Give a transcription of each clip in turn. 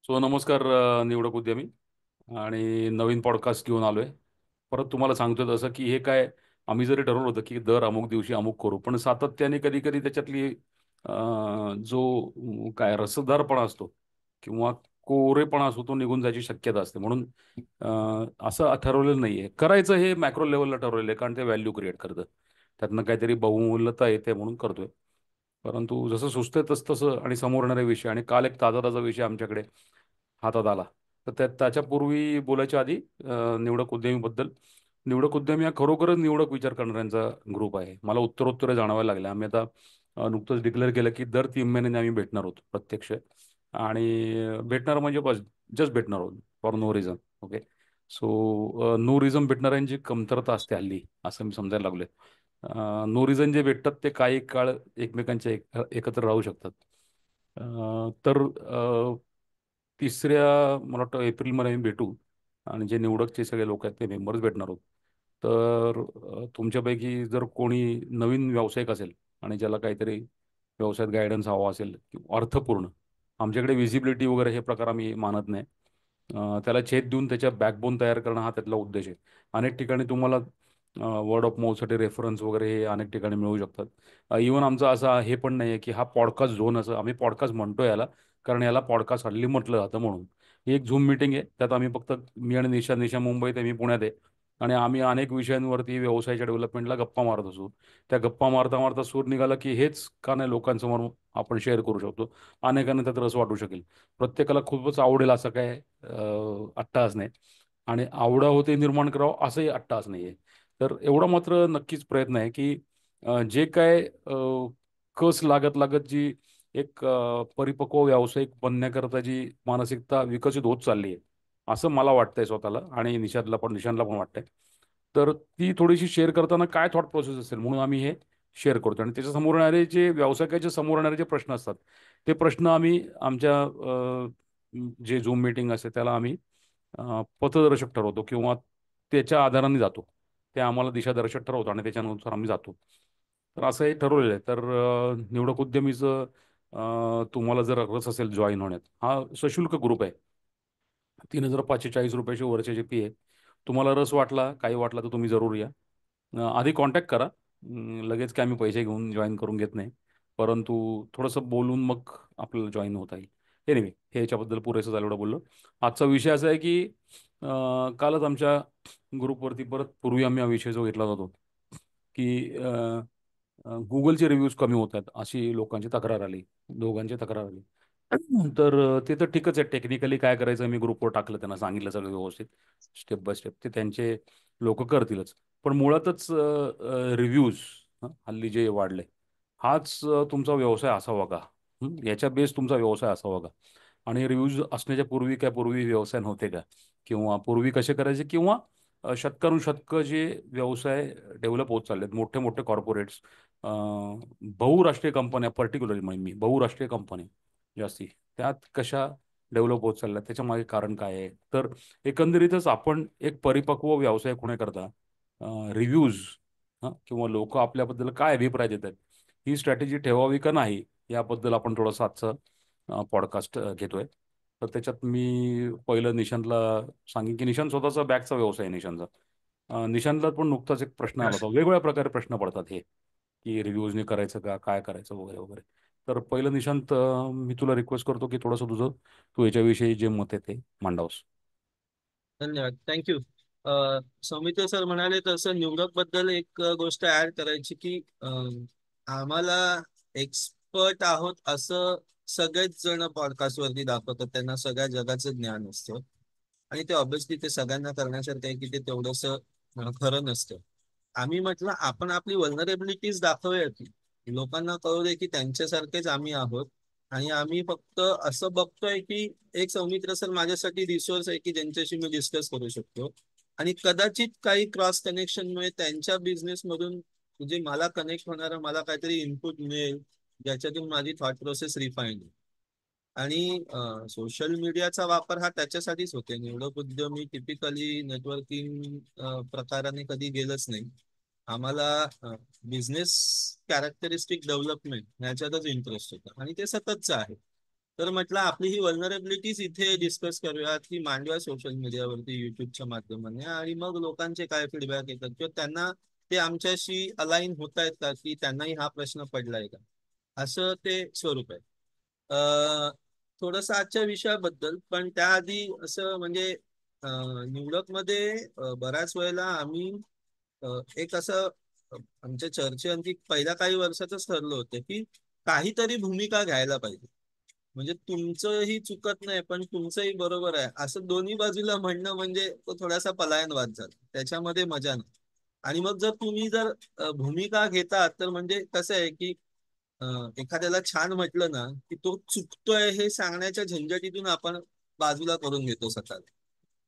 नमस्कार निवडक उद्यमी आणि नवीन पॉडकास्ट घेऊन आलोय. परत तुम्हाला सांगतोय तसं की हे काय आम्ही जरी ठरवलं होतं की दर अमुक दिवशी अमुक करू, पण सातत्याने कधी कधी त्याच्यातली जो काय रसदारपणा असतो किंवा कोरेपणा असतो तो निघून जायची शक्यता असते. म्हणून असं ठरवलेलं नाहीये. करायचं हे मॅक्रो लेवलला ठरवलेलं आहे, कारण ते व्हॅल्यू क्रिएट करतं. त्यातनं काहीतरी बहुमूल्यता येते म्हणून करतोय. परंतु जसं सुचतंय तसं आणि समोर येणारे विषय, आणि काल एक ताजा ताजा विषय आमच्याकडे हातात आला. तर त्याच्यापूर्वी बोलायच्या आधी निवडक उद्यमीबद्दल. निवडक उद्यमी हा खरोखरच निवडक विचार करणाऱ्यांचा ग्रुप आहे. मला उत्तरोत्तर जाणवायला लागलं. आम्ही आता नुकतंच डिक्लेअर केलं की दर 3 महिन्यांनी आम्ही भेटणार आहोत प्रत्यक्ष. आणि भेटणार म्हणजे बस, जस्ट भेटणार आहोत, for no reason. Okay. No reason भेटणाऱ्यांची कमतरता असते हल्ली, असं मी समजायला लागलोय. नो रिझन जे भेटतात ते काही काळ एकमेकांच्या एकत्र राहू शकतात. तर तिसऱ्या, मला वाटतं एप्रिलमध्ये आम्ही भेटू, आणि जे निवडकचे सगळे लोक आहेत ते मेंबर्स भेटणार आहोत. तर तुमच्यापैकी जर कोणी नवीन व्यावसायिक असेल आणि ज्याला काहीतरी व्यवसायात गायडन्स हवा असेल किंवा अर्थपूर्ण, आमच्याकडे विजिबिलिटी वगैरे हे प्रकार आम्ही मानत नाही. त्याला छेद देऊन त्याच्या बॅकबोन तयार करणं हा त्यातला उद्देश आहे. अनेक ठिकाणी तुम्हाला वर्ड ऑफ माउथसाठी रेफरन्स वगैरे हे अनेक ठिकाणी मिळू शकतात. इवन आमचं असं हे पण नाही आहे की हा पॉडकास्ट झोन, असं आम्ही पॉडकास्ट म्हणतो याला, कारण याला पॉडकास्ट हल्ली म्हटलं जातं म्हणून. ही एक झूम मिटिंग आहे, त्यात आम्ही फक्त, मी आणि निशा, निशा मुंबईत आहे, मी पुण्यात आहे, आणि आम्ही अनेक विषयांवरती व्यवसायाच्या डेव्हलपमेंटला गप्पा मारत असू. त्या गप्पा मारता मारता सूर निघाला की हेच का नाही लोकांसमोर आपण शेअर करू शकतो, अनेकांना त्यात रस वाटू शकेल. प्रत्येकाला खूपच आवडेल असं काय अट्टास नाही, आणि आवडा होते निर्माण करावं असंही अट्टास नाही आहे. तर एवढा मात्र नक्कीच प्रयत्न आहे की जे काय कस लागत लागत जी एक परिपक्व व्यावसायिक बनण्याकरता जी मानसिकता विकसित होत चालली आहे, असं मला वाटतंय स्वतःला, आणि निशांतला पण वाटतंय. तर ती थोडीशी शेअर करताना काय थॉट प्रोसेस असेल म्हणून आम्ही हे शेअर करतो. आणि त्याच्या समोर येणारे जे व्यावसायिकाच्या समोर येणारे जे प्रश्न असतात, ते प्रश्न आम्ही आमच्या जे झूम मीटिंग असते त्याला आम्ही पथदर्शक ठरवतो, किंवा त्याच्या आधाराने जातो. ते आम्हाला दिशादर्शक ठरवतो आणि त्याच्यानुसार आम्ही जातो. तर असं हे ठरवलेलं आहे. तर निवडक उद्यमीचं तुम्हाला जर रस असेल जॉईन होण्यात, हा सशुल्क ग्रुप आहे. 3,540 रुपयाची वर्षाची फी आहे. तुम्हाला रस वाटला, काही वाटला तर तुम्ही जरूर या. आधी कॉन्टॅक्ट करा. लगेच काय आम्ही पैसे घेऊन जॉईन करून घेत नाही, परंतु थोडंसं बोलून मग आपल्याला जॉईन होता येईल. एनिवे, हे याच्याबद्दल पुरेसं झालं, एवढं बोललो. आजचा विषय असा आहे की कालच आमच्या ग्रुपवरती, परत पूर्वी आम्ही हा विषय जो घेतला जातो की गुगलचे रिव्ह्यूज कमी होत आहेत, अशी लोकांची तक्रार आली, दोघांची तक्रार आली. तर ते तर ठीकच आहे. टेक्निकली काय करायचं मी ग्रुपवर टाकलं, त्यांना सांगितलं सगळं व्यवस्थित, स्टेप बाय स्टेप ते त्यांचे लोक करतीलच. पण मुळातच रिव्ह्यूज हल्ली जे वाढले, हाच तुमचा व्यवसाय असावा का? याच्या बेस तुमचा व्यवसाय असावा का? आणि रिव्ह्यूज असण्याच्या पूर्वी काय पूर्वी व्यवसाय नव्हते का? किंवा पूर्वी कसे करायचे? किंवा शतकानुशतकं जे व्यवसाय डेव्हलप होत चाललेत, मोठे मोठे कॉर्पोरेट्स, बहुराष्ट्रीय कंपन्या, पर्टिक्युलरली म्हणजे मी बहुराष्ट्रीय कंपन्या जास्ती, त्यात कशा डेव्हलप होत चालल्या, त्याच्या मागे कारण काय आहे? तर एकंदरीतच आपण एक परिपक्व व्यवसाय होण्याकरता रिव्ह्यूज किंवा लोक आपल्याबद्दल काय अभिप्राय देत आहेत, ही स्ट्रॅटेजी ठेवावी का नाही, याबद्दल आपण थोडंसं आजचं पॉडकास्ट घेतोय. तर त्याच्यात मी पहिलं निशांतला सांगेन की निशांत स्वतःचा बॅगचा व्यवसाय आहे निशांतचा. निशांतला पण नुकताच एक प्रश्न आला होता. वेगवेगळ्या प्रकारे प्रश्न पडतात हे, की रिव्ह्यूजने करायचं का, काय करायचं वगैरे वगैरे. तर पहिलं निशांत, मी तुला रिक्वेस्ट करतो की थोडंसं तुझं, तू याच्याविषयी जे मत आहे ते मांडावस. धन्यवाद. थँक्यू. सौमित्र सर म्हणाले तसं निवडक बद्दल एक गोष्ट ऍड करायची की आम्हाला एक्सपर्ट आहोत असं सगळेच जण पॉडकास्ट वरती दाखवतात. त्यांना सगळ्या जगाचं ज्ञान असतं आणि ते ऑब्विसली ते सगळ्यांना करण्यासारखं आहे की ते तेवढंस खरं नसतं. आम्ही म्हटलं आपण आपली वल्नरेबिलिटीज दाखवूया की लोकांना कळू दे की त्यांच्यासारखेच आम्ही आहोत. आणि आम्ही फक्त असं बघतोय की एक सौमित्र सर माझ्यासाठी रिसोर्स आहे की ज्यांच्याशी मी डिस्कस करू शकतो. आणि कदाचित काही क्रॉस कनेक्शनमुळे त्यांच्या बिझनेस मधून म्हणजे मला कनेक्ट होणारा मला काहीतरी इनपुट मिळेल ज्याच्यातून माझी थॉट प्रोसेस रिफाईन होईल. आणि सोशल मीडियाचा वापर हा त्याच्यासाठीच होते. निवडक उद्यमी टिपिकली नेटवर्किंग प्रकाराने कधी गेलंच नाही. आम्हाला बिझनेस कॅरेक्टरिस्टिक डेव्हलपमेंट ह्याच्यातच इंटरेस्ट होता आणि ते सततचं आहे. तर म्हटलं आपली ही व्हलनरेबिलिटीज इथे डिस्कस करूयात, की मांडूया सोशल मीडियावरती, युट्यूबच्या माध्यमाने, आणि मग लोकांचे काय फीडबॅक येतात किंवा त्यांना ते आमच्याशी अलाइन होत आहेत का, की त्यांनाही हा प्रश्न पडलाय का, असं ते स्वरूप आहे. अ, थोडंसं आजच्या विषयाबद्दल, पण त्याआधी असं म्हणजे निवडकमध्ये बऱ्याच वेळेला आम्ही एक असं आमच्या चर्चेअंती पहिल्या काही वर्षातच ठरलं होतं, की काहीतरी भूमिका घ्यायला पाहिजे. म्हणजे तुमचंही चुकत नाही पण तुमचंही बरोबर आहे असं दोन्ही बाजूला म्हणणं म्हणजे तो थोडासा पलायनवाद झाला, त्याच्यामध्ये मजा नाही. आणि मग जर तुम्ही जर भूमिका घेतात तर म्हणजे कसं आहे की अ, एखाद्याला छान म्हटलं ना की तो चुकतोय हे सांगण्याच्या झंझटीतून आपण बाजूला करून घेतो स्वतःला,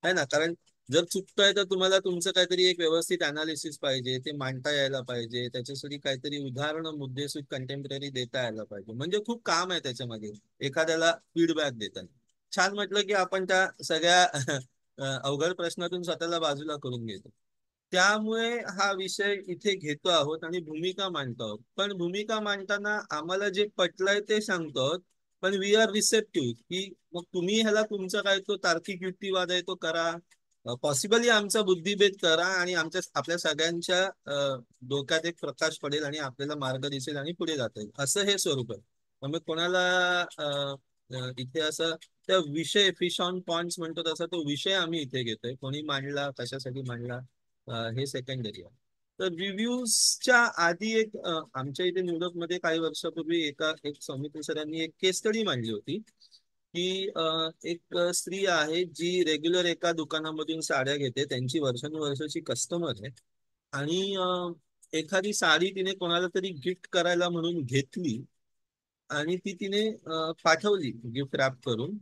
है ना. कारण जर चुकतोय तर तुम्हाला तुमचं काहीतरी एक व्यवस्थित अनालिसिस पाहिजे, ते मांडता यायला पाहिजे, त्याच्यासाठी काहीतरी उदाहरणं मुद्देसूद कंटेम्पररी देता यायला पाहिजे, म्हणजे खूप काम आहे त्याच्यामध्ये एखाद्याला फीडबॅक देताना. छान म्हटलं की आपण त्या सगळ्या अवघड प्रश्नातून स्वतःला बाजूला करून घेतो. त्यामुळे हा विषय इथे घेतो आहोत आणि भूमिका मांडतो आहोत. पण भूमिका मांडताना आम्हाला जे पटलंय ते सांगतो आहोत. पण वी आर रिसेप्टिव्ह, की मग तुम्ही ह्याला तुमचा काय तो तार्किक युक्तिवाद आहे तो करा, पॉसिबली आमचा बुद्धिभेद करा, आणि आपल्या सगळ्यांच्या डोक्यात एक प्रकाश पडेल आणि आपल्याला मार्ग दिसेल आणि पुढे जाता येईल, असं हे स्वरूप आहे. मग कोणाला अ, इथे असं त्या विषय फिश ऑन पॉइंट्स म्हणतो तसा तो विषय आम्ही इथे घेतोय, कोणी मांडला कशासाठी मांडला हे सेकंडरी आहे. तर रिव्ह्यूजच्या आधी एक आमच्या इथे निवडकमध्ये काही वर्षापूर्वी एक सौमित्र सरांनी एक केस स्टडी मांडली होती, की एक स्त्री आहे जी रेग्युलर एका दुकानामधून साड्या घेते, त्यांची वर्षानुवर्षाची कस्टमर आहे. आणि एखादी साडी तिने कोणाला तरी गिफ्ट करायला म्हणून घेतली, आणि ती तिने पाठवली गिफ्ट रॅप करून,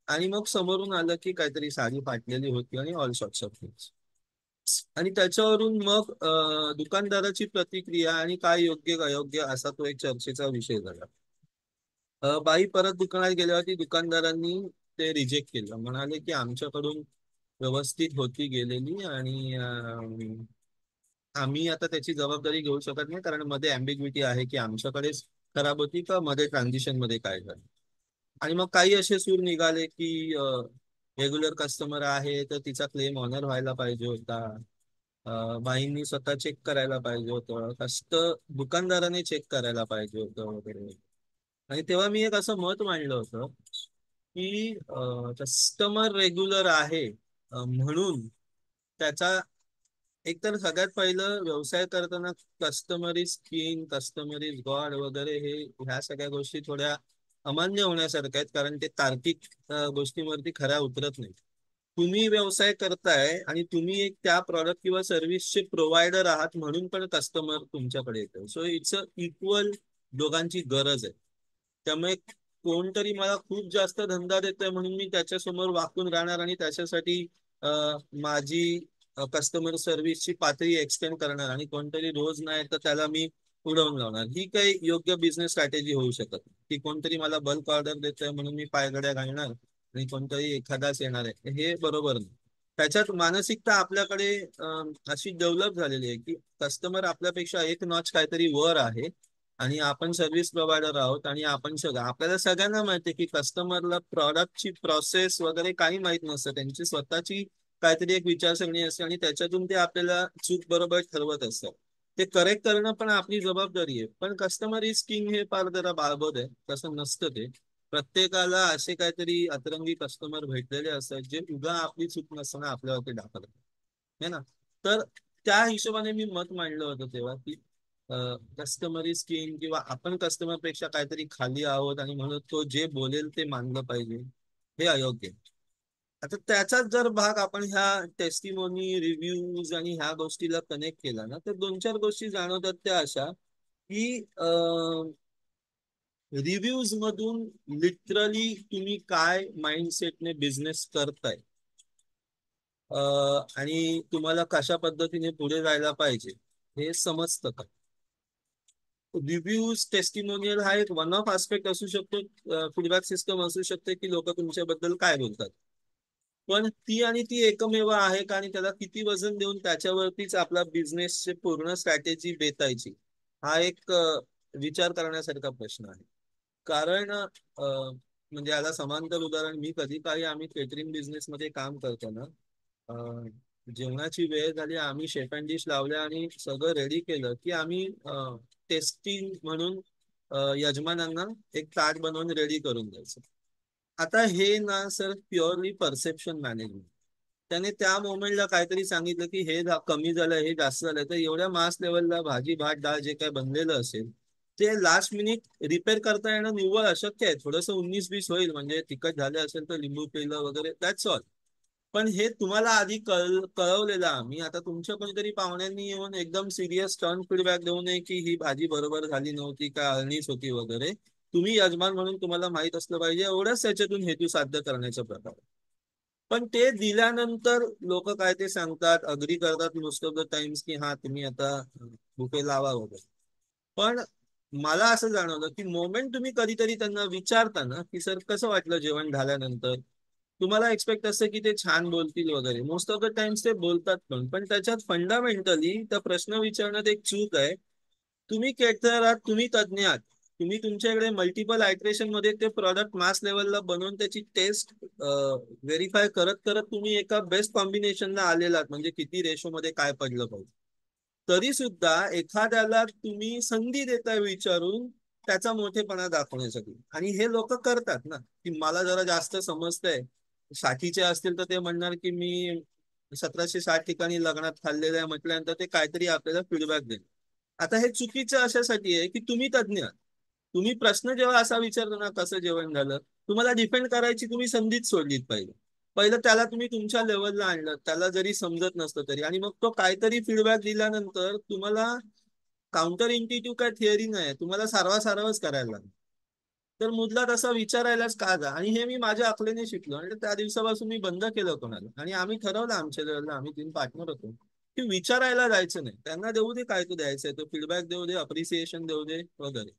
आणि मग समोरून आलं की काहीतरी साडी फाटलेली होती आणि ऑल सॉर्ट्स ऑफ थिंग्स. आणि त्याच्यावरून मग दुकानदाराची प्रतिक्रिया आणि काय योग्य का अयोग्य असा तो एक चर्चेचा विषय झाला. बाई परत दुकानात गेल्यावरती दुकानदारांनी ते रिजेक्ट केलं, म्हणाले की आमच्याकडून व्यवस्थित होती गेलेली, आणि आम्ही आता त्याची जबाबदारी घेऊ शकत नाही, कारण मध्ये अँबिग्विटी आहे की आमच्याकडेच खराब होती का मध्ये ट्रान्झिशन मध्ये काय झालं. आणि मग काही असे सूर निघाले की रेग्युलर कस्टमर आहे तर तिचा क्लेम ऑनर व्हायला पाहिजे होता, बाईंनी स्वतः चेक करायला पाहिजे होतं, दुकानदाराने चेक करायला पाहिजे होतं वगैरे. आणि तेव्हा मी एक असं मत मांडलं होतं की कस्टमर रेग्युलर आहे म्हणून त्याचा एकतर सगळ्यात पहिलं व्यवसाय करताना customer is king, customer is God वगैरे ह्या सगळ्या गोष्टी थोड्या अमान्य होण्यासारख्या आहेत, कारण ते तार्किक गोष्टींवरती खऱ्या उतरत नाही. तुम्ही व्यवसाय करताय आणि तुम्ही एक त्या प्रॉडक्ट किंवा सर्व्हिसचे प्रोव्हायडर आहात म्हणून पण कस्टमर तुमच्याकडे येतो. सो इट्स अ इक्वल, दोघांची गरज आहे. त्यामुळे कोणतरी मला खूप जास्त धंदा देतोय म्हणून मी त्याच्यासमोर वाकून राहणार आणि त्याच्यासाठी माझी कस्टमर सर्व्हिसची पातळी एक्सटेंड करणार, आणि कोणतरी रोज नाही तर त्याला मी उडवून लावणार, ही काही योग्य बिझनेस स्ट्रॅटेजी होऊ शकत नाही. की कोणतरी मला बल्क ऑर्डर देतोय म्हणून मी पायघड्या घालणार आणि कोणतरी एखादाच येणार आहे, हे बरोबर नाही. त्याच्यात मानसिकता आपल्याकडे अशी डेव्हलप झालेली आहे की कस्टमर आपल्यापेक्षा एक नॉच काहीतरी वर आहे, आणि आपण सर्व्हिस प्रोव्हायडर आहोत, आणि आपण सगळं आपल्याला सगळ्यांना माहिती आहे की कस्टमरला प्रॉडक्टची प्रोसेस वगैरे काही माहित नसतं, त्यांची स्वतःची काहीतरी एक विचारसरणी असते आणि त्याच्यातून ते आपल्याला चूक बरोबर ठरवत असतात. ते करेक्ट करणं पण आपली जबाबदारी आहे. पण कस्टमर इज किंग हे फार जरा बाळबोध आहे, तसं नसतं ते. प्रत्येकाला असे काहीतरी अतरंगी कस्टमर भेटलेले असतात जे उगा आपली चूक नसताना आपल्यावरती ढाकलतात, है ना. तर त्या हिशोबाने मी मत मांडलं होतं तेव्हा की कस्टमर इज किंग, किंवा आपण कस्टमर पेक्षा काहीतरी खाली आहोत आणि म्हणून तो जे बोलेल ते मानलं पाहिजे, हे अयोग्य आहे. आता त्याचाच जर भाग आपण ह्या टेस्टिमोनी रिव्ह्यूज आणि ह्या गोष्टीला कनेक्ट केला ना, तर दोन चार गोष्टी जाणवतात त्या अशा की रिव्ह्यूज मधून लिटरली तुम्ही काय माइंडसेटने बिझनेस करताय, आणि तुम्हाला कशा पद्धतीने पुढे जायला पाहिजे हे समजतं का. रिव्ह्यूज टेस्टिमोनियल हा एक वन ऑफ आस्पेक्ट असू शकतो, फीडबॅक सिस्टम असू शकते की लोक तुमच्याबद्दल काय बोलतात. पण ती एकमेव आहे का, आणि त्याला किती वजन देऊन त्याच्यावरतीच आपला बिझनेसची पूर्ण स्ट्रॅटेजी बेतायची, हा एक विचार करण्यासारखा प्रश्न आहे. कारण म्हणजे याला समांतर उदाहरण, मी कधी काही आम्ही केटरिंग बिझनेस मध्ये काम करतो ना, अं, जेवणाची वेळ झाली, आम्ही शेफ अँड डिश लावल्या आणि सगळं रेडी केलं की आम्ही टेस्टिंग म्हणून यजमानांना एक ताट बनवून रेडी करून द्यायचं. आता हे ना सर प्युअरली परसेप्शन मॅनेजमेंट. त्याने त्या मोमेंटला काहीतरी सांगितलं की हे कमी झालं, हे जास्त झालं, तर एवढ्या मास लेवलला भाजी भात डाळ जे काय बनलेलं असेल ते लास्ट मिनिट रिपेअर करता येणं निव्वळ अशक्य आहे. थोडंसं 19-20 होईल, म्हणजे तिखट झाले असेल तर लिंबू पिळलं वगैरे, दॅट्स ऑल. पण हे तुम्हाला आधी कळवलेलं आम्ही. आता तुमच्या कोणीतरी पाहुण्यांनी येऊन एकदम सिरियस टर्न फीडबॅक देऊ नये की ही भाजी बरोबर झाली नव्हती का, अळणीच होती वगैरे. तुम्ही यजमान म्हणून तुम्हाला माहित असलं पाहिजे, एवढंच त्याच्यातून हेतू साध्य करण्याचा प्रकार. पण ते दिल्यानंतर लोक काय ते सांगतात, अग्री करतात मोस्ट ऑफ द टाइम्स की हा तुम्ही आता बुफे लावा वगैरे. पण मला असं जाणवलं की मोमेंट तुम्ही कधीतरी त्यांना विचारता ना की सर कसं वाटलं जेवण झाल्यानंतर, तुम्हाला एक्सपेक्ट असतं की ते छान बोलतील वगैरे. मोस्ट ऑफ द टाइम्स ते बोलतात, पण त्याच्यात फंडामेंटली त्या प्रश्न विचारण्यात एक चूक आहे. तुम्ही केटर आहात, तुम्ही तज्ज्ञ आहात, तुम्ही तुमच्याकडे मल्टिपल आयट्रेशन मध्ये ते प्रॉडक्ट मास लेवलला बनवून त्याची टेस्ट व्हेरीफाय करत करत तुम्ही एका बेस्ट कॉम्बिनेशनला आलेलात, म्हणजे किती रेशो मध्ये काय पडलं पाहिजे. तरी सुद्धा एखाद्याला तुम्ही संधी देताय विचारून त्याचा मोठेपणा दाखवण्यासाठी. आणि हे लोक करतात ना की मला जरा जास्त समजतंय, 60चे असतील तर ते म्हणणार की मी 1760 ठिकाणी लग्नात खाल्लेलं आहे म्हटल्यानंतर ते काहीतरी आपल्याला फीडबॅक देईल. आता हे चुकीचं अशासाठी आहे की तुम्ही तज्ज्ञ आहात. तुम्ही प्रश्न जेव्हा असा विचारतो ना कसं जेवण झालं, तुम्हाला डिफेंड करायची तुम्ही संधीच सोडलीत पाहिजे. पहिलं त्याला तुम्ही तुमच्या लेवलला आणलं, त्याला जरी समजत नसतं तरी, आणि मग तो काहीतरी फीडबॅक दिल्यानंतर तुम्हाला काउंटर इंट्युटिव्ह काय थिअरी नाही, तुम्हाला सारवाच करायला लागेल. तर मुद्दा तसा विचारायलाच का जा. आणि हे मी माझ्या अकलेने शिकलो आणि त्या दिवसापासून मी बंद केलं कोणाला. आणि आम्ही ठरवलं आमच्या लेवलला, आम्ही 3 पार्टनर होतो की विचारायला जायचं नाही. त्यांना देऊ दे काय तो द्यायचंय, तो फीडबॅक देऊ दे, अप्रिसिएशन देऊ दे वगैरे.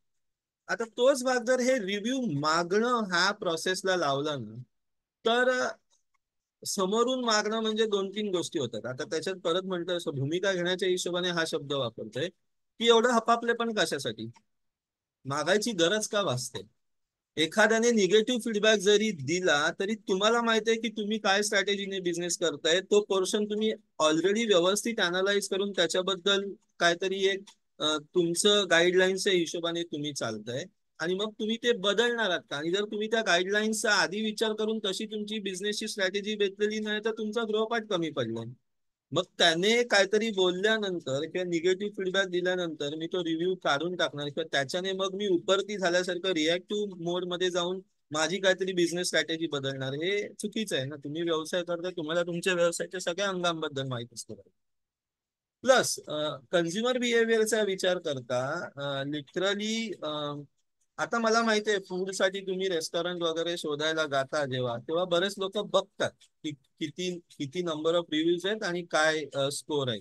आता तोच भाग जर हे रिव्ह्यू मागणं ह्या प्रोसेसला लावला ना, तर समोरून मागणं म्हणजे 2-3 गोष्टी होतात. आता त्याच्यात परत म्हणतोय, भूमिका घेण्याच्या हिशोबाने हा शब्द वापरतोय की एवढं हपापले पण कशासाठी, मागायची गरज का भासते. एखाद्याने निगेटिव्ह फीडबॅक जरी दिला तरी तुम्हाला माहिती आहे की तुम्ही काय स्ट्रॅटेजीने बिझनेस करताय, तो पोर्शन तुम्ही ऑलरेडी व्यवस्थित अनालाइज करून त्याच्याबद्दल काहीतरी एक तुमचं गाईडलाईन्सच्या हिशोबाने तुम्ही चालताय. आणि मग तुम्ही ते बदलणार आहात का. आणि जर तुम्ही त्या गाईडलाईन्सचा आधी विचार करून तशी तुमची बिझनेसची स्ट्रॅटेजी बेतलेली नाही तर तुमचा ग्रोपार्ट कमी पडलाय. मग त्याने काहीतरी बोलल्यानंतर किंवा निगेटिव्ह फीडबॅक दिल्यानंतर मी तो रिव्ह्यू काढून टाकणार, किंवा त्याच्याने मग मी उपरती झाल्यासारखं रिॲक्टिव्ह मोड मध्ये जाऊन माझी काहीतरी बिझनेस स्ट्रॅटेजी बदलणार. हे चुकीचं आहे ना. तुम्ही व्यवसाय करता, तुम्हाला तुमच्या व्यवसायाच्या सगळ्या अंगांबद्दल माहित असतं. प्लस कन्झ्युमर बिहेवियरचा विचार करता लिटरली आता मला माहिती आहे फूडसाठी तुम्ही रेस्टॉरंट वगैरे शोधायला जाता जेव्हा, तेव्हा बरेच लोक बघतात की किती किती नंबर ऑफ रिव्ह्यूज आहेत आणि काय स्कोर आहे.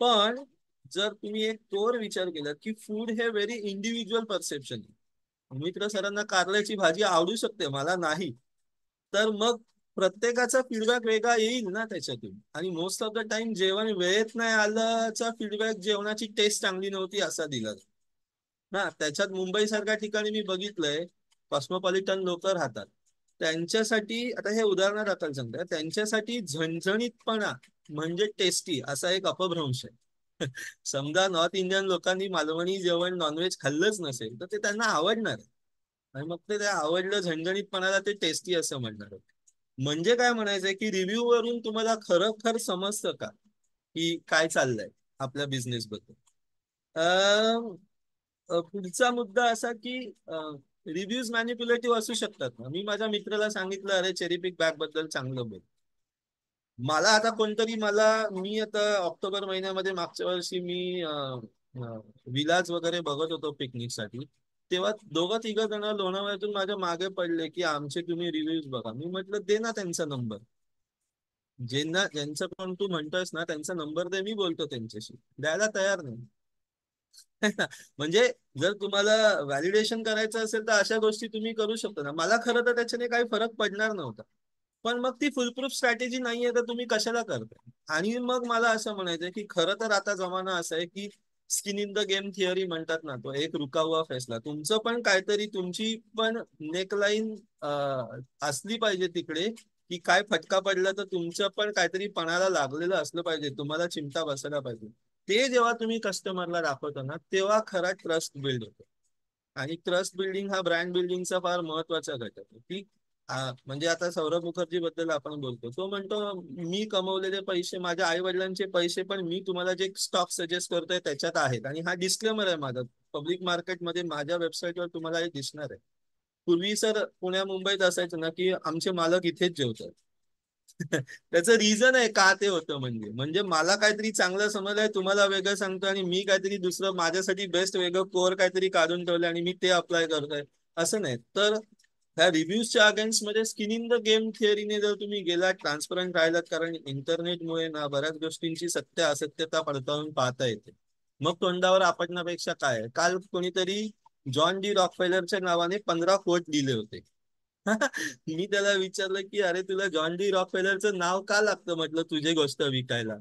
पण जर तुम्ही एक कोर विचार केला की फूड हे व्हेरी इंडिव्हिज्युअल परसेप्शन आहे. मित्र सरांना कारल्याची भाजी आवडू शकते, मला नाही. तर मग प्रत्येकाचा फीडबॅक वेगळा येईल ना त्याच्यातून. आणि मोस्ट ऑफ द टाइम जेवण वेळेत नाही आल्याचा फीडबॅक जेवणाची टेस्ट चांगली नव्हती असा दिला ना. त्याच्यात मुंबई सारख्या ठिकाणी मी बघितलंय कॉस्मोपॉलिटन लोक राहतात, त्यांच्यासाठी आता हे उदाहरण दाखल सांगतात, त्यांच्यासाठी झणझणीतपणा म्हणजे टेस्टी असा एक अपभ्रंश आहे. समजा नॉर्थ इंडियन लोकांनी मालवणी जेवण नॉनव्हेज खाल्लंच नसेल तर ते त्यांना आवडणार आहे. आणि मग ते त्या आवडलं झणझणीतपणाला ते टेस्टी असं म्हणणार. म्हणजे काय म्हणायचंय की रिव्ह्यू वरून तुम्हाला खरोखर समजतं का की काय चाललंय आपल्या बिझनेस बद्दल. पुढचा मुद्दा असा की रिव्ह्यूज मॅनिप्युलेटिव्ह असू शकतात ना. मी माझ्या मित्राला सांगितलं अरे चेरीपिक बॅग बद्दल चांगलं बोल. मला आता कोणतरी मला मी आता ऑक्टोबर महिन्यामध्ये मागच्या वर्षी मी विलाज वगैरे बघत होतो पिकनिकसाठी, तेव्हा दोघं तिघं जण लोणावळ्यातून माझ्या मागे पडले की आमचे तुम्ही रिव्ह्यूज बघा. मी म्हटलं दे ना त्यांचा नंबर, ज्यांचं पण तू म्हणतोयस ना त्यांचा नंबर दे, मी बोलतो त्यांच्याशी. द्यायला तयार नाही. म्हणजे जर तुम्हाला व्हॅलिडेशन करायचं असेल तर अशा गोष्टी तुम्ही करू शकता ना. मला खरं तर त्याच्याने काही फरक पडणार नव्हता, पण मग ती फुलप्रूफ स्ट्रॅटेजी नाहीये तर तुम्ही कशाला करताय. आणि मग मला असं म्हणायचं की खरं तर आता जमाना असा आहे की skin in the game theory म्हणतात ना, तो एक रुका हुआ फैसला. तुमचं पण काहीतरी, तुमची पण नेकलाईन असली पाहिजे तिकडे, की काय फटका पडला तर तुमचं पण काहीतरी पणाला लागलेलं असलं पाहिजे, तुम्हाला चिमटा बसायला पाहिजे. ते जेव्हा तुम्ही कस्टमरला दाखवता ना, तेव्हा खरा ट्रस्ट बिल्ड होतो. आणि ट्रस्ट बिल्डिंग हा ब्रँड बिल्डिंगचा फार महत्वाचा घटक आहे. की म्हणजे आता सौरभ मुखर्जी बद्दल आपण बोलतो, तो म्हणतो मी कमवलेले पैसे, माझ्या आई वडिलांचे पैसे पण मी तुम्हाला जे स्टॉक सजेस्ट करतोय त्याच्यात आहेत. आणि हा डिस्क्लेमर आहे माझा, पब्लिक मार्केटमध्ये माझ्या वेबसाईटवर तुम्हाला हे दिसणार आहे. पूर्वी सर पुण्या मुंबईत असायचं ना, की आमचे मालक इथेच जेवतात. त्याचं रिझन आहे का ते होतं, म्हणजे म्हणजे मला काहीतरी चांगलं समजलंय, तुम्हाला वेगळं सांगतो, आणि मी काहीतरी दुसरं माझ्यासाठी बेस्ट वेगळं कोर काहीतरी काढून ठेवलंय आणि मी ते अप्लाय करतोय, असं नाही. तर ह्या रिव्ह्यूजच्या अगेन्स्ट मध्ये स्किन इन द गेम थिअरीने जर तुम्ही गेलात, ट्रान्सपरंट राहिलात, कारण इंटरनेटमुळे ना बऱ्याच गोष्टींची सत्य असत्यता पडताळून पाहता येते. मग तोंडावर आपटण्यापेक्षा काय आहे? काल कोणीतरी जॉन डी रॉकफेलरच्या नावाने 15 कोट दिले होते. मी त्याला विचारलं की अरे तुला जॉन डी रॉकफेलरचं नाव का लागतं म्हटलं तुझी गोष्ट विकायला.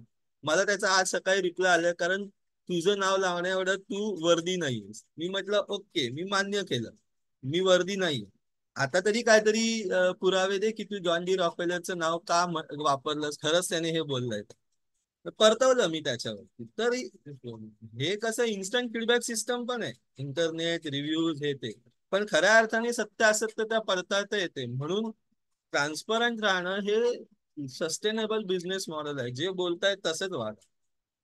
मला त्याचा आज सकाळी रिप्लाय आला, कारण तुझं नाव लावण्या एवढं तू वर्दी नाहीयेस. मी म्हटलं ओके, मी मान्य केलं, मी वर्दी नाही. आता तरी काहीतरी पुरावे दे की तू जॉन डी रॉकफेलरचं नाव का वापरलंस, खरंच त्याने हे बोललंय. तर परतवलं मी त्याच्यावरती. तर हे कसं इन्स्टंट फीडबॅक सिस्टम पण आहे, इंटरनेट रिव्ह्यूज हे ते. पण खऱ्या अर्थाने सत्य असत्यता पडताळता येते. म्हणून ट्रान्सपरंट राहणं हे सस्टेनेबल बिझनेस मॉडेल आहे. जे बोलतायत तसंच वागा.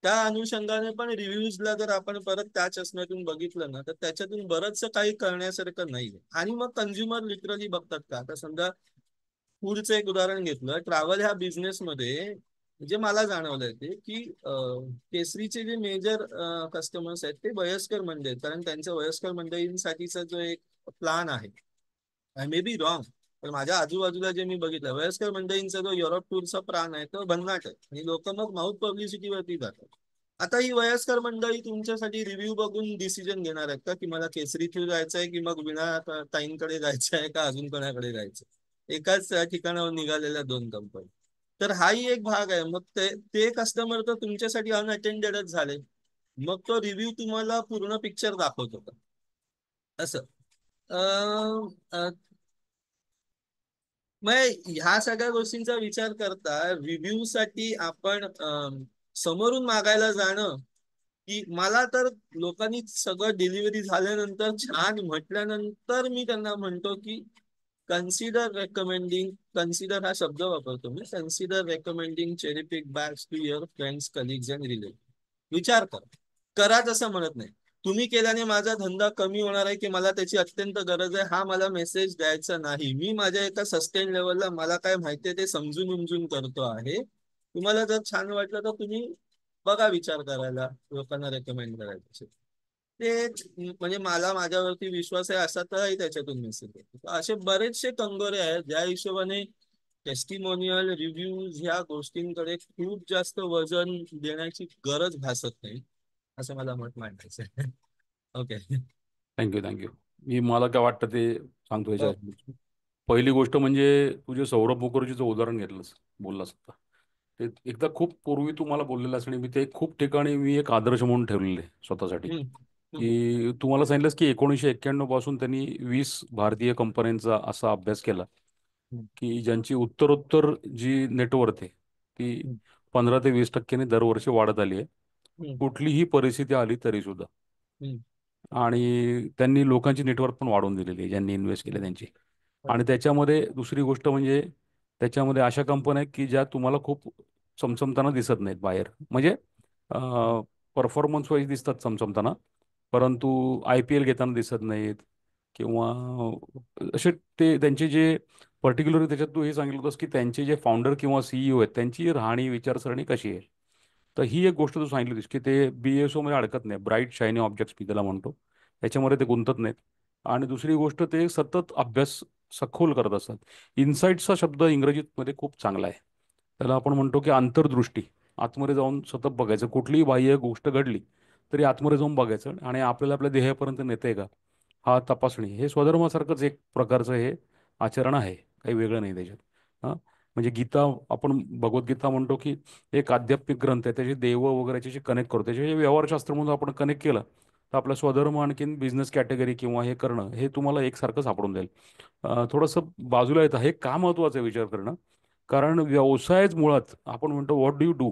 त्या अनुषंगाने पण रिव्ह्यूजला जर आपण परत त्या चष्म्यातून बघितलं ना, तर त्याच्यातून बरंचसं काही करण्यासारखं नाहीये. आणि मग कंझ्युमर लिटरली बघतात का, आता समजा फूडचं एक उदाहरण घेतलं, ट्रॅव्हल ह्या बिझनेसमध्ये जे मला जाणवलंय ते की केसरीचे जे मेजर कस्टमर्स आहेत ते वयस्कर मंडळी आहेत. कारण त्यांच्या वयस्कर मंडळींसाठीचा जो एक प्लान आहे, आय मे बी रॉंग, पण माझ्या आजूबाजूला जे मी बघितलं, वयस्कर मंडळींचा जो युरोप टूरचा प्लान आहे तो भन्नाट आहे. आणि लोक मग माउथ पब्लिसिटीवरती जातात. आता ही वयस्कर मंडळी तुमच्यासाठी रिव्ह्यू बघून डिसिजन घेणार आहेत का, की मला केसरी थ्रू जायचं आहे, की मग विना ताईंकडे जायचं आहे, का अजून कोणाकडे जायचं. एकाच ठिकाणावर निघालेल्या दोन कंपनी. तर हाही एक भाग आहे. मग ते ते कस्टमर तर तुमच्यासाठी अनअटेंडेडच झाले. मग तो रिव्ह्यू तुम्हाला पूर्ण पिक्चर दाखवतो का, असं. अं, अं, मग ह्या सगळ्या गोष्टींचा विचार करता रिव्ह्यू साठी आपण समोरून मागायला जाणं, की मला तर लोकांनी सगळं डिलिव्हरी झाल्यानंतर छान म्हटल्यानंतर मी त्यांना म्हणतो की कन्सिडर रेकमेंडिंग, कन्सिडर हा शब्द वापरतो मी, consider recommending cherry pick bags to your friends, colleagues and relative. विचार करा, करा तसं म्हणत नाही. तुम्ही केल्याने माझा धंदा कमी होणार आहे की मला त्याची अत्यंत गरज आहे, हा मला मेसेज द्यायचा नाही. मी माझ्या एका सस्टेन लेवलला मला काय माहितीये ते समजून उमजून करतो आहे. तुम्हाला जर छान वाटलं तर तुम्ही बघा, विचार करायला लोकांना रेकमेंड करायचं ते. म्हणजे मला माझ्यावरती विश्वास आहे असा तरही त्याच्यातून मेसेज येतो. असे बरेचसे कंगोरे आहेत ज्या हिशोबाने टेस्टिमोनियल रिव्ह्यूज ह्या गोष्टींकडे खूप जास्त वजन देण्याची गरज भासत नाही, असं मला मत मांडायचं आहे. ओके. Thank you, thank you. मला काय वाटतं ते सांगतो हो. याच्या. पहिली गोष्ट म्हणजे तुझे सौरभ मुखर्जीचं उदाहरण घेतलंस, बोललास आता. ते एकदा खूप पूर्वी तू मला बोललेलास आणि मी ते खूप ठिकाणी मी एक आदर्श म्हणून ठेवलेले आहे स्वतःसाठी. हम्म. हम्म. की तुम्हाला सांगितलंस की 1991 पासून त्यांनी 20 भारतीय कंपन्यांचा असा अभ्यास केला हम्म. की ज्यांची उत्तरोत्तर जी नेटवर्थ आहे ती हम्म. 15 ते 20% दरवर्षी वाढत आली आहे, हम्म. कुठलीही परिस्थिती आली तरी सुद्धा. हम्म. आणि त्यांनी लोकांची नेटवर्क पण वाढवून दिलेली आहे ज्यांनी इन्व्हेस्ट केले हम्म. त्यांची. हो. आणि त्याच्यामध्ये दुसरी गोष्ट म्हणजे त्याच्यामध्ये अशा कंपन्या आहेत की ज्या तुम्हाला खूप चमचमताना दिसत नाहीत बाहेर, म्हणजे परफॉर्मन्स वाईज दिसतात चमचमताना, परंतु आय पी एल घेताना दिसत नाहीत किंवा असे ते त्यांचे जे पर्टिक्युलरली त्याच्यात तू हे सांगितलं होतंस की त्यांचे जे फाउंडर किंवा सीईओ आहेत त्यांची राहणी विचारसरणी कशी आहे. तर ही एक गोष्ट तू सांगितली होतीस की ते BSO मध्ये अडकत नाही, ब्राईट शायनी ऑब्जेक्ट्स मी त्याला म्हणतो, त्याच्यामध्ये ते गुंतत नाहीत. आणि दुसरी गोष्ट ते सतत अभ्यास सखोल करत असतात. इन्साइट्सचा शब्द इंग्रजीमध्ये खूप चांगला आहे. त्याला आपण म्हणतो की अंतर्दृष्टी. आतमध्ये जाऊन सतत बघायचं, कुठलीही बाह्य गोष्ट घडली तरी आतमध्ये जाऊन बघायचं आणि आपल्याला आपल्या ध्येयापर्यंत नेते का, हा तपासणी. हे स्वधर्मासारखंच एक प्रकारचं हे आचरण आहे, काही वेगळं नाही त्याच्यात. हां. म्हणजे गीता, आपण भगवद्गीता म्हणतो की एक आध्यात्मिक ग्रंथ आहे, त्याचे देव वगैरे त्याच्याशी कनेक्ट करतो, त्याचे व्यवहारशास्त्र म्हणून आपण कनेक्ट केलं तर आपला स्वधर्म आणखीन बिझनेस कॅटेगरी किंवा हे करणं हे तुम्हाला एकसारखं सापडून जाईल. थोडंसं बाजूला येतं हे का महत्त्वाचं आहे विचार करणं, कारण व्यवसायच मुळात आपण म्हणतो व्हॉट डू यू डू,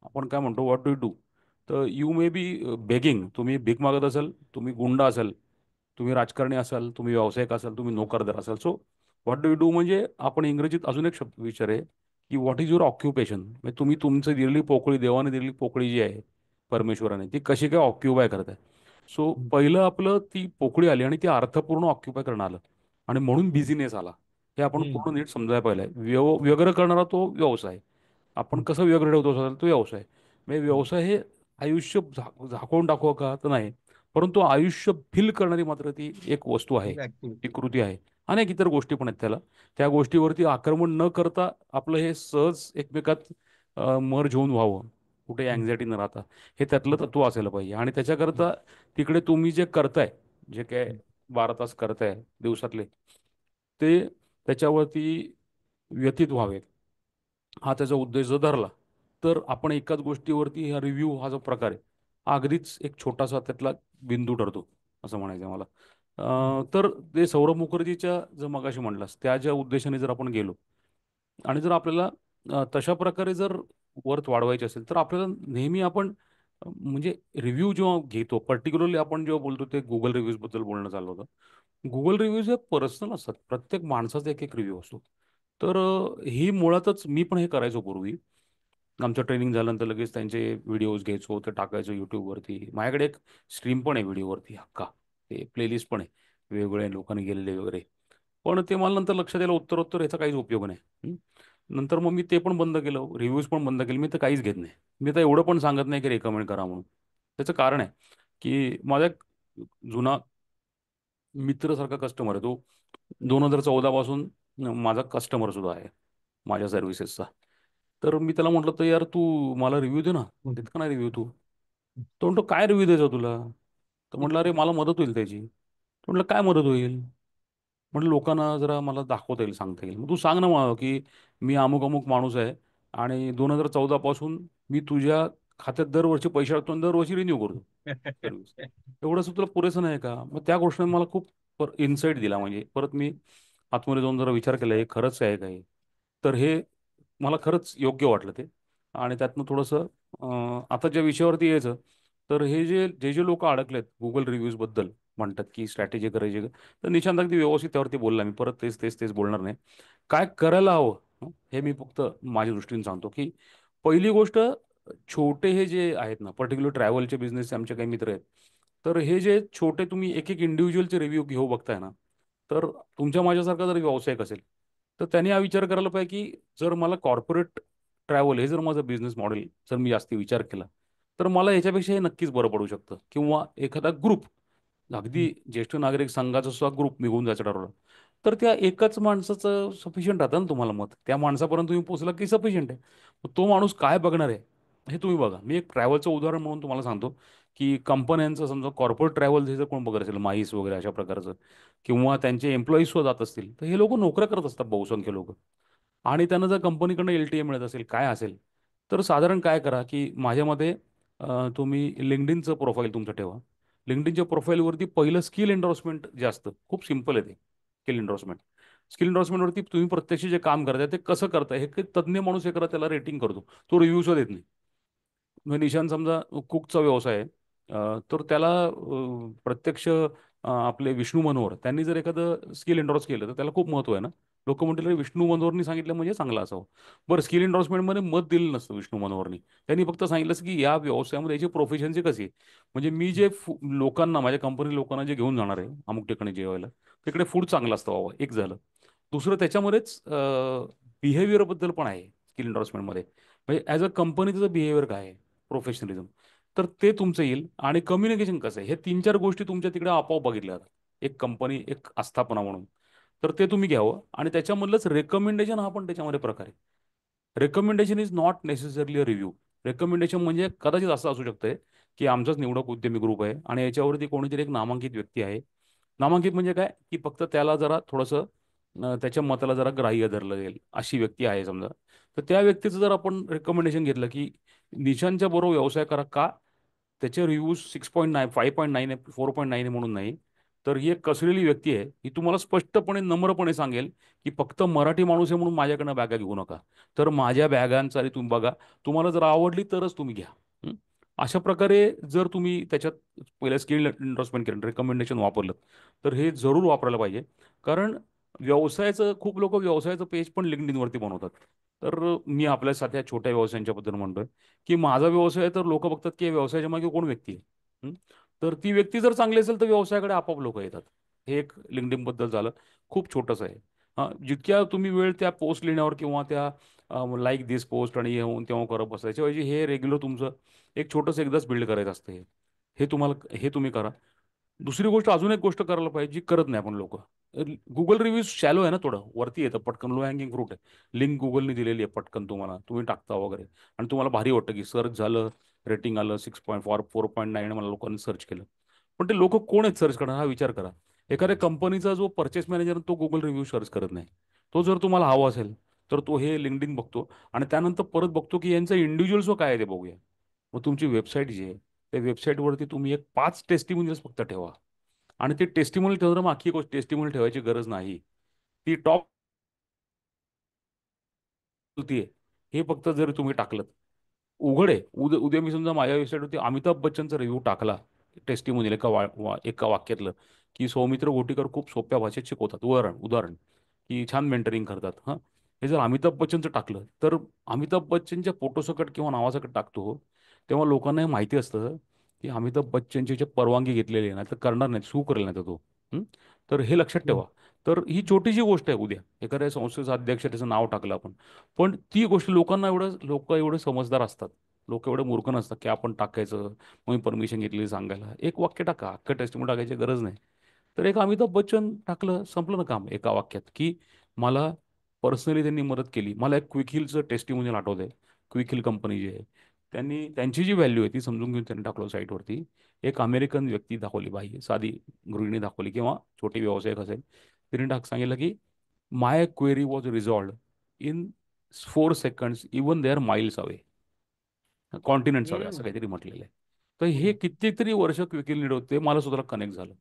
आपण काय म्हणतो व्हॉट डू यू डू. तर यू मे बी बेगिंग, तुम्ही भीक मागत असाल, तुम्ही गुंड असाल, तुम्ही राजकारणी असाल, तुम्ही व्यावसायिक असाल, तुम्ही नोकरदार असाल. So what do you do म्हणजे आपण इंग्रजीत अजून एक शब्द विचार आहे की व्हॉट इज युअर ऑक्युपेशन, म्हणजे तुम्ही तुमचं दिलेली पोकळी, देवाने दिलेली पोकळी जी आहे परमेश्वराने, ती कशी काय ऑक्युपाय करताय. सो पहिलं आपलं ती पोकळी आली आणि ती अर्थपूर्ण ऑक्युपाय करणं आलं आणि म्हणून बिझिनेस आला. हे आपण हम्म. पूर्ण नीट समजायला पाहिजे. व्यग्र करणारा तो व्यवसाय, आपण कसं व्यग्र ठेवतो स्वतःला तो व्यवसाय. म्हणजे व्यवसाय हे आयुष्य झाकवून टाकू का तर नाही, परंतु आयुष्य फिल करणारी मात्र ती एक वस्तू आहे, ती ऍक्टिव्हिटी. कृती आहे. अनेक इतर गोष्टी पण आहेत त्याला. त्या गोष्टीवरती आक्रमण न करता आपलं हे सहज एकमेकात मर्ज होऊन व्हावं, कुठे अँझायटी न राहता, हे त्यातलं तत्व असायला पाहिजे. आणि त्याच्याकरता तिकडे तुम्ही जे करताय, जे काय 12 तास करताय दिवसातले, ते त्याच्यावरती व्यतीत व्हावे, हा त्याचा उद्देश जर धरला, तर आपण एकाच गोष्टीवरती हा रिव्ह्यू हा जो प्रकार आहे हा अगदीच एक छोटासा त्यातला बिंदू ठरतो असं म्हणायचं आहे मला. तर ते सौरभ मुखर्जीच्या जर मगाशी म्हटलास त्या ज्या उद्देशाने जर आपण गेलो आणि जर आपल्याला तशा प्रकारे जर वर्थ वाढवायची असेल तर आपल्याला नेहमी आपण म्हणजे रिव्ह्यू जेव्हा घेतो, पर्टिक्युलरली आपण जेव्हा बोलतो ते गुगल रिव्ह्यूजबद्दल बोलणं चाललं होतं. गुगल रिव्ह्यूज हे पर्सनल असतात, प्रत्येक माणसाचा एक एक रिव्ह्यू असतो. तर ही मुळातच मी पण हे करायचो पूर्वी. आमचं ट्रेनिंग झाल्यानंतर लगेच त्यांचे व्हिडिओज घ्यायचो, ते टाकायचो यूट्यूबवरती. माझ्याकडे एक स्ट्रीम पण आहे व्हिडिओवरती हक्का, ते प्लेलिस्ट पण आहे वेगवेगळ्या लोकांनी गेलेले वगैरे. पण ते मला नंतर लक्षात यायला उत्तरोत्तर याचा काहीच उपयोग नाही. नंतर मग मी ते पण बंद केलं, रिव्ह्यूज पण बंद केले, मी तर काहीच घेत नाही. मी तर एवढं पण सांगत नाही की रेकमेंड करा म्हणून. त्याचं कारण आहे की माझा एक जुना मित्रासारखा कस्टमर आहे तो, 2014 पासून माझा कस्टमर सुद्धा आहे माझ्या सर्व्हिसेसचा. तर मी त्याला म्हटलं तर यार तू मला रिव्ह्यू दे ना. देत का नाही रिव्ह्यू तू? तो म्हणतो काय रिव्ह्यू द्यायचा तुला? तर म्हटलं अरे मला मदत होईल त्याची. तो म्हटलं काय मदत होईल? म्हटलं लोकांना जरा मला दाखवता येईल, सांगता येईल. मग तू सांग ना मला की मी अमुक अमुक माणूस आहे आणि 2014 पासून मी तुझ्या खात्यात दरवर्षी पैसे टाकतो आणि दरवर्षी रिन्यू करतो सर्व्हिस. एवढंच तुला पुरेसं नाही का? मग त्या गोष्टीने मला खूप इन्साईट दिला. म्हणजे परत मी आतमध्ये जाऊन जरा विचार केला हे खरंच आहे का हे. तर हे मला खरंच योग्य वाटलं ते. आणि त्यातनं थोडंसं आता ज्या विषयावरती यायचं, तर हे जे जे जे लोक अडकलेत गुगल रिव्ह्यूजबद्दल म्हणतात की स्ट्रॅटेजी करायची, तर निशांत अगदी व्यवस्थित त्यावरती बोलला. मी परत तेच तेच तेच बोलणार नाही. काय करायला हवं हे मी फक्त माझ्या दृष्टीने सांगतो की पहिली गोष्ट, छोटे हे जे आहेत ना, पर्टिक्युलर ट्रॅव्हलचे बिझनेसचे आमचे काही मित्र आहेत, तर हे जे छोटे तुम्ही एक एक इंडिव्हिज्युअलचे रिव्ह्यू घेऊ बघताय ना, तर तुमच्या माझ्यासारखा जर व्यावसायिक असेल तर त्यांनी हा विचार करायला पाहिजे की जर मला कॉर्पोरेट ट्रॅव्हल हे जर माझं बिझनेस मॉडेल जर मी जास्ती विचार केला, तर मला ह्याच्यापेक्षा हे नक्कीच बरं पडू शकतं. किंवा एखादा ग्रुप, अगदी ज्येष्ठ नागरिक संघाचा सुद्धा ग्रुप निघून जायचं ठरवलं, तर त्या एकाच माणसाचं सफिशियंट राहतं ना तुम्हाला मत. त्या माणसापर्यंत तुम्ही पोहोचला की सफिशियंट आहे. मग तो माणूस काय बघणार आहे हे तुम्ही बघा. मी एक ट्रॅव्हलचं उदाहरण म्हणून तुम्हाला सांगतो की कंपन्यांचं समजा कॉर्पोरेट ट्रॅव्हल हे जर कोण बघत असेल, माईस वगैरे अशा प्रकारचं, किंवा त्यांचे एम्प्लॉईज सुद्धा जात असतील, तर हे लोक नोकऱ्या करत असतात बहुसंख्य लोक. आणि त्यांना जर कंपनीकडनं LTA मिळत असेल काय असेल, तर साधारण काय करा की माझ्या मते तुम्ही लिंक्डइनचं प्रोफाईल तुमचं ठेवा. लिंक्डइनच्या प्रोफाईलवरती पहिलं स्किल एन्डॉर्समेंट जे असतं खूप सिम्पल आहे ते. स्किल एन्डॉर्समेंट, स्किल एन्डॉर्समेंटवरती तुम्ही प्रत्यक्ष जे काम करताय ते कसं करताय हे काही तज्ज्ञ माणूस हे करा, त्याला रेटिंग करतो, तो रिव्ह्यू सुद्धा देत नाही. म्हणजे निशांत समजा कुकचा व्यवसाय आहे, तर त्याला प्रत्यक्ष आपले विष्णू मनोहर त्यांनी जर एखादं स्किल एंडॉर्स केलं तर त्याला खूप महत्व आहे ना. लोक म्हणतील "अरे, विष्णू मनोहरनी सांगितलं म्हणजे चांगलं असावं." बरं, स्किल एंडॉर्समेंटमध्ये मत दिलं नसतं विष्णू मनोहरनी. त्यांनी फक्त सांगितलं असं की या व्यवसायामध्ये याची प्रोफिशियन्सी कशी आहे. म्हणजे मी जे लोकांना, माझ्या कंपनी लोकांना जे घेऊन जाणार आहे अमुक ठिकाणी जेवायला, तिकडे फूड चांगलं असतं बाबा, एक झालं. दुसरं त्याच्यामध्येच बिहेवियरबद्दल पण आहे स्किल एंडॉर्समेंटमध्ये. म्हणजे ॲज अ कंपनीचं बिहेवियर काय आहे, प्रोफेशनलिझम, तर ते तुमचं येईल. आणि कम्युनिकेशन कसं आहे, हे 3-4 गोष्टी तुमच्या तिकडे आपोआप बघितल्या जातात एक कंपनी, एक आस्थापना म्हणून. तर ते तुम्ही घ्यावं. आणि त्याच्यामधलंच रेकमेंडेशन हा पण त्याच्यामध्ये प्रकार आहे. Recommendation is not necessarily a review. Recommendation म्हणजे कदाचित असं असू शकतंय की आमचाच निवडक उद्यमी ग्रुप आहे आणि याच्यावरती कोणीतरी एक नामांकित व्यक्ती आहे. नामांकित म्हणजे काय की फक्त त्याला जरा थोडंसं त्याच्या मताला जरा ग्राह्य धरलं जाईल अशी व्यक्ती आहे समजा. तर त्या व्यक्तीचं जर आपण रेकमेंडेशन घेतलं की निशांच्या बरोबर व्यवसाय करा का, त्याचे रिव्ह्यूज 6.9 5.9 आहे, 4.9 आहे म्हणून नाही. तर ही एक कसलेली व्यक्ती आहे, ही तुम्हाला स्पष्टपणे नम्रपणे सांगेल की फक्त मराठी माणूस आहे म्हणून माझ्याकडनं बॅगा घेऊ नका. तर माझ्या बॅगांचा तुम्ही बघा, तुम्हाला जर आवडली तरच तुम्ही घ्या. हं? अशा प्रकारे जर तुम्ही त्याच्यात पहिल्या स्किल इन्व्हेस्टमेंट केलं, रेकमेंडेशन वापरलं, तर हे जरूर वापरायला पाहिजे. कारण व्यवसायाचं खूप लोक व्यवसायाचं पेज पण लिंक्डइनवरती बनवतात. तर मी आपल्या साध्या छोट्या व्यवसायांच्या बद्दल म्हणतोय की माझा व्यवसाय आहे, तर लोक बघतात की या व्यवसायाच्या मागे कोण व्यक्ती आहे. हं? तर ती व्यक्ती जर चांगली असेल तर व्यवसायाकडे आपोआप लोक येतात. हे एक लिंक्डइन बद्दल झालं. खूप छोटंसं आहे. जितक्या तुम्ही वेळ त्या पोस्ट लिहिण्यावर किंवा त्या लाईक दिस पोस्ट आणि येऊन तेव्हा करत बसायच्या ऐवजी हे रेग्युलर तुमचं एक छोटंसं एकदाच बिल्ड करायचं असतं. हे तुम्हाला हे तुम्ही करा. दुसरी गोष्ट, अजून एक गोष्ट करायला पाहिजे जी करत नाही आपण लोक. गुगल रिव्ह्यूज शॅलो आहे ना, थोडं वरती येतं पटकन, लो हँगिंग फ्रूट आहे. लिंक गुगलने दिलेली आहे पटकन, तुम्हाला तुम्ही टाकता वगैरे आणि तुम्हाला भारी वाटतं की सर्च झालं, रेटिंग आलं 6.4 4.9, मला लोकांनी सर्च केलं. पण ते लोक कोण आहेत सर्च करणार, हा विचार करा. एखाद्या कंपनीचा जो परचेस मॅनेजर तो गुगल रिव्ह्यू सर्च करत नाही. तो जर तुम्हाला हवा असेल तर तो हे लिंक्डइन बघतो आणि त्यानंतर परत बघतो की यांचं इंडिव्हिज्युअल्स काय आहे ते बघूया. मग तुमची वेबसाईट जी आहे त्या वेबसाईटवरती तुम्ही एक 5 टेस्टिमोनियल्स फक्त ठेवा. आणि ते टेस्टिमोनियल ठेवलं, मग अख्खी गोष्ट टेस्टिमोनियल ठेवायची गरज नाही. ती टॉप होतीये हे फक्त जर तुम्ही टाकलं, उघड आहे. उद्या मी समजा माझ्या वेबसाईटवरती अमिताभ बच्चनचा रिव्ह्यू टाकला, टेस्टिमोनियल एका वाक्यातलं, की सौमित्र घोटीकर खूप सोप्या भाषेत शिकवतात, उदाहरण की छान मेंटरिंग करतात. हां, हे जर अमिताभ बच्चनचं टाकलं तर अमिताभ बच्चनच्या फोटोसकट किंवा नावासकट टाकतो, तेव्हा लोकांना हे माहिती असतं की अमिताभ बच्चनची जे परवानगी घेतलेली आहे ना, तर करणार नाही, सू करेल नाही तर तो. हं? तर हे लक्षात ठेवा. तर ही छोटीशी गोष्ट आहे. उद्या एखाद्या संस्थेचा अध्यक्ष त्याचं नाव टाकलं आपण, पण ती गोष्ट लोकांना लोक एवढे समजदार असतात. लोक एवढे मूर्ख नसतात की आपण टाकायचं, मग परमिशन घेतली सांगायला. एक वाक्य टाका, अख्खं टेस्टमेंट टाकायची गरज नाही. तर एक अमिताभ बच्चन टाकलं, संपलं ना काम एका वाक्यात, की मला पर्सनली त्यांनी मदत केली. मला एक क्विक हिलचं टेस्टिमोनियल आठवतंय. क्विक हिल कंपनी जी आहे, त्यांनी त्यांची जी व्हॅल्यू आहे ती समजून घेऊन त्यांनी टाकलं साईटवरती. एक अमेरिकन व्यक्ती दाखवली, बाई साधी गृहिणी दाखवली किंवा छोटी व्यावसायिक असेल, तिने सांगितलं की my query was resolved in 4 seconds even they are miles away, continents away, असं हम्म. काहीतरी म्हटलेलं आहे. तर हे कित्येक वर्ष क्विकली नीड होते. मला स्वतःला कनेक्ट झालं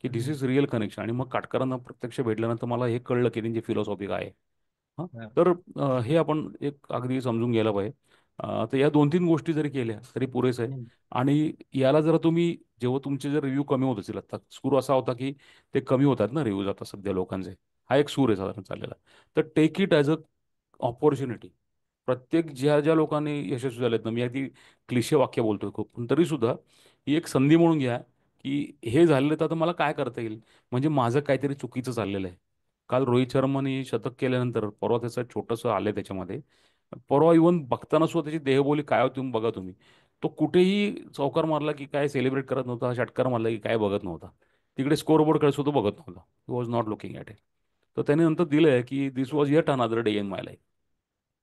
की दिस हम्म. Is real connection. आणि मग काटकरांना प्रत्यक्ष भेटल्यानंतर मला हे कळलं की त्यांची फिलॉसॉफी काय आहे. हां, हा. तर हे आपण एक अगदी समजून घ्यायला पाहिजे. तर या 2-3 गोष्टी जरी केल्या तरी पुरेसं आहे. हम्म. आणि याला जरा तुम्ही, जेव्हा तुमचे जर रिव्ह्यू कमी होत असेल, आता सूर असा होता की ते कमी होतात ना रिव्ह्यूज आता सध्या लोकांचे, हा एक सूर आहे साधारण चाललेला. तर take it as a opportunity. प्रत्येक ज्या ज्या लोकांनी यशस्वी झालेत ना, मी अगदी क्लिशे वाक्य बोलतोय खूप, पण तरी सुद्धा ही एक संधी म्हणून घ्या की हे झालेलं तर आता मला काय करता येईल. म्हणजे माझं काहीतरी चुकीचं चाललेलं आहे. काल रोहित शर्माने शतक केल्यानंतर परवा त्याचं छोटंसं आलंय त्याच्यामध्ये. परवा इव्हन बघताना सुद्धा त्याची देहबोली काय होती तुम्ही बघा तुम्ही. तो कुठेही चौकार मारला की काय सेलिब्रेट करत नव्हता, षटकार मारला की काय बघत नव्हता. तिकडे स्कोरबोर्डकडे सुद्धा बघत नव्हता. He was not looking at it. तर त्याने नंतर दिलंय की this was yet another day in my life.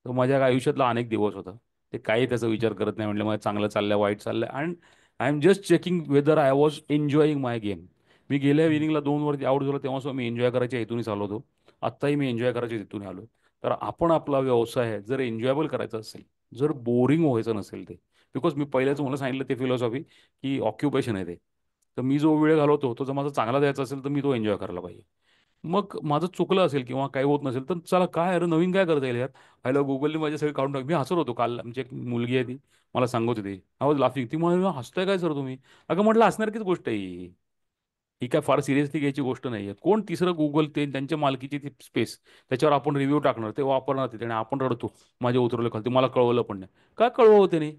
तो माझ्या आयुष्यातला अनेक दिवस होता. ते काही त्याचा विचार करत नाही. म्हटलं माझं चांगलं चाललंय, वाईट चाललंय, and I am just checking whether I was enjoying my game. मी गेल्या हम्म. इनिंगला 2 वरती आउट झालो तेव्हा सुद्धा मी एन्जॉय करायच्या हेतूनच आलो होतो. आत्ताही मी एन्जॉय करायच्या हेतूने आलो. तर आपण आपला व्यवसाय आहे जर एन्जॉयबल करायचा असेल, जर बोरिंग व्हायचं नसेल ते, बिकॉज मी पहिल्याच मला सांगितलं ते फिलॉसॉफी की ऑक्युपेशन आहे ते. तर मी जो वेळ घालवतो तो जर माझा चांगला द्यायचा असेल तर मी तो एन्जॉय करायला पाहिजे. मग माझं चुकलं असेल किंवा काही होत नसेल तर चला, काय अरे नवीन काय करता येईल यार. हॅलो गुगलने माझे सगळे काढून टाक. मी हसत होतो काल, आमची एक मुलगी आहे ती मला सांगत होती, आय वॉज लाफिंग. ती म्हणून हसताय काय सर तुम्ही. अगं म्हटलं हसण्यासारखीच गोष्ट आहे ही. ही काय फार सिरियसली घ्यायची गोष्ट नाहीये. कोण तिसरं गुगल, ते त्यांच्या मालकीची ती स्पेस, त्याच्यावर आपण रिव्ह्यू टाकणार, ते वापरणार ते, आणि आपण रडतो माझे उतरवलं खालती, मला कळवलं पण नाही. काय कळवं त्याने.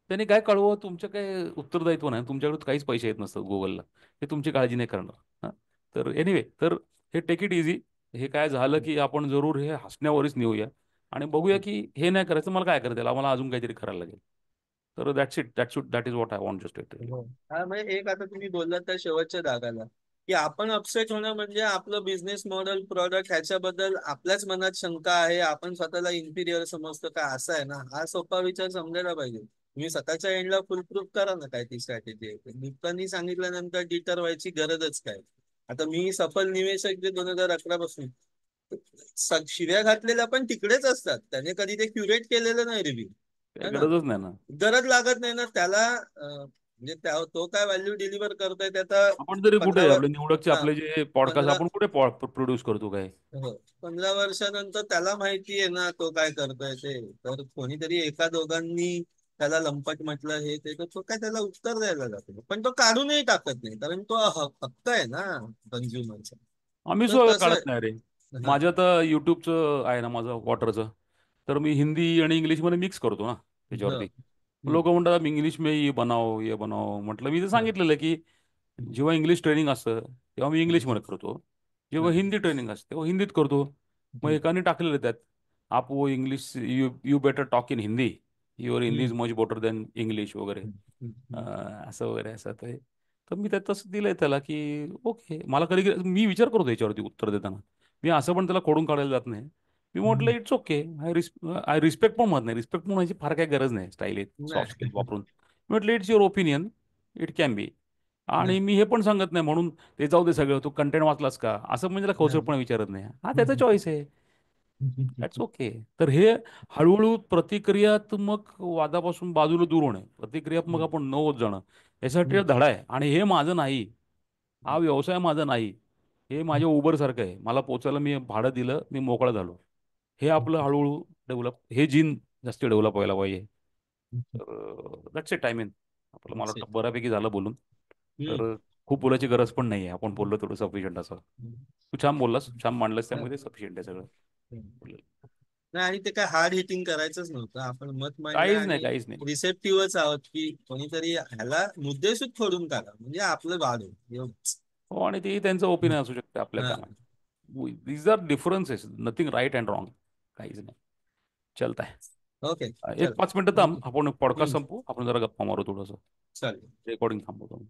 त्याने काय कळवं, तुमचं काय उत्तरदायित्व नाही, तुमच्याकडे काहीच पैसे येत नसतात गुगलला. हे तुमची काळजी नाही करणार. हां, तर एनिवे, तर हे टेक इट इझी. हे काय झालं की आपण जरूर हे हसण्यावरच नेऊया आणि बघूया की हे नाही करायचं, मला काय करता येईल, मला अजून काहीतरी करायला लागेल. तर that's it, that is what I want just to. हो. हा म्हणजे एक आता तुम्ही बोललात त्या शेवटच्या धागाला, की आपण अपसेट होणं म्हणजे आपलं बिझनेस मॉडेल प्रोडक्ट ह्याच्याबद्दल आपल्याच मनात शंका आहे, आपण स्वतःला इन्फिरियर समजतो का, असं आहे ना. हा सोपा विचार समजायला पाहिजे. तुम्ही स्वतःच्या एंडला फुल प्रूफ करा ना काय ती स्ट्रॅटेजी आहे. लोकांनी सांगितल्यानंतर डिटर व्हायची गरजच काय. आता मी सफल निवेशक जे 2011 पासून शिव्या घातलेल्या पण तिकडेच असतात, त्याने कधी ते क्युरेट केलेलं नाही रिव्ह्यू. काही है ना. गरजच नाही ना. गरज लागत नाही ना त्याला. म्हणजे तो काय व्हॅल्यू डिलिव्हर करतोय ते आता आपण तरी कुठे 15 आपले निवडकचे हा आपले जे पॉडकास्ट 15 आपण कुठे प्रोड्यूस करतो काय. हो 15 वर्षानंतर त्याला माहिती आहे ना तो काय करतोय ते. तर कोणीतरी एका दोघांनी त्याला लंपट म्हटलं हे ते, तर तो काय त्याला उत्तर द्यायला जातो, पण तो काढूनही टाकत नाही कारण तो हक्क आहे ना कन्झ्युमरचा. आम्ही तर सुद्धा तसं काढत नाही रे. आहे. हा. माझ्या तर युट्यूबचं आहे ना माझं वॉटरचं, तर मी हिंदी आणि इंग्लिशमध्ये मिक्स करतो ना हा. त्याच्यावरती. हम्म. लोक म्हणतात "मी इंग्लिश में ये बनाओ ये बनाओ", म्हटलं मी तर हा. सांगितलेलं आहे की जेव्हा इंग्लिश ट्रेनिंग असतं तेव्हा मी इंग्लिशमध्ये करतो, हा. जेव्हा हिंदी ट्रेनिंग असते तेव्हा हिंदीत करतो. मग हम्म. एकाने टाकलेलं आहे त्यात, "आप वो English you you better talk in Hindi, your Hindi is हम्म. मच बेटर देन इंग्लिश" वगैरे. हम्म. असं वगैरे असं ते. तर मी त्यात तसं दिलंय त्याला की ओके. मला कधी मी विचार करतो याच्यावरती उत्तर देताना. मी असं पण त्याला खोडून काढायला जात नाही. मी म्हटलं हम्म. It's okay. आय रिस्पेक्ट पण म्हणत नाही. रिस्पेक्ट म्हणायची फार काही गरज नाही स्टाईल सॉफ्ट स्किल नाही. वापरून. मी म्हटलं it's your opinion, it can be. आणि नाही. मी हे पण सांगत नाही म्हणून ते जाऊ दे सगळं, तू कंटेंट वाचलास का असं म्हणजे त्याला नाही. खोचरपणा विचारत नाही. हा त्याचा हम्म. चॉईस आहे. That's okay. तर हे हळूहळू प्रतिक्रियात्मक वादापासून बाजूला दूर होणे, प्रतिक्रियात्मक आपण न होत जाणं, यासाठी हा हम्म. धडा आहे. आणि हे माझं नाही, हा व्यवसाय माझा नाही. हे माझ्या उबरसारखं आहे. मला पोचायला मी भाडं दिलं, मी मोकळा झालो. हे आपलं हळूहळू डेव्हलप, हे जीन जास्त डेव्हलप व्हायला पाहिजे. तर दॅट्स इट. टाइम इन आपलं मला That's it. वाटतं बऱ्यापैकी झालं बोलून. हम्म. तर खूप बोलायची गरज पण नाही आहे. आपण बोललो तेवढं सफिशियंट असं. तू छान बोललास, छान मांडलंस, त्यामुळे ते सफिशियंट आहे सगळं. नाही, आणि ते काय हार्ड हिटिंग करायचंच नव्हतं. आपण मत मांडलं काहीच नाही, आणि काहीच नाही. रिसेप्टिव्हच आहोत की कोणीतरी ह्याला मुद्देसूद खोडून काढा म्हणजे आपलं वाद होईल एवढंच. हो, आणि ते त्यांचं ओपिनियन असू शकते, आपल्या हा. काय माहिती. These are differences, nothing right and wrong. काहीच नाही. चलत ओके. आहे. चल. एक 5 मिनिटं थांब, हम्म. आपण पॉडकास्ट हम्म. संपू, आपण जरा गप्पा मारू थोडंसं. चालेल. रेकॉर्डिंग थांबवतो.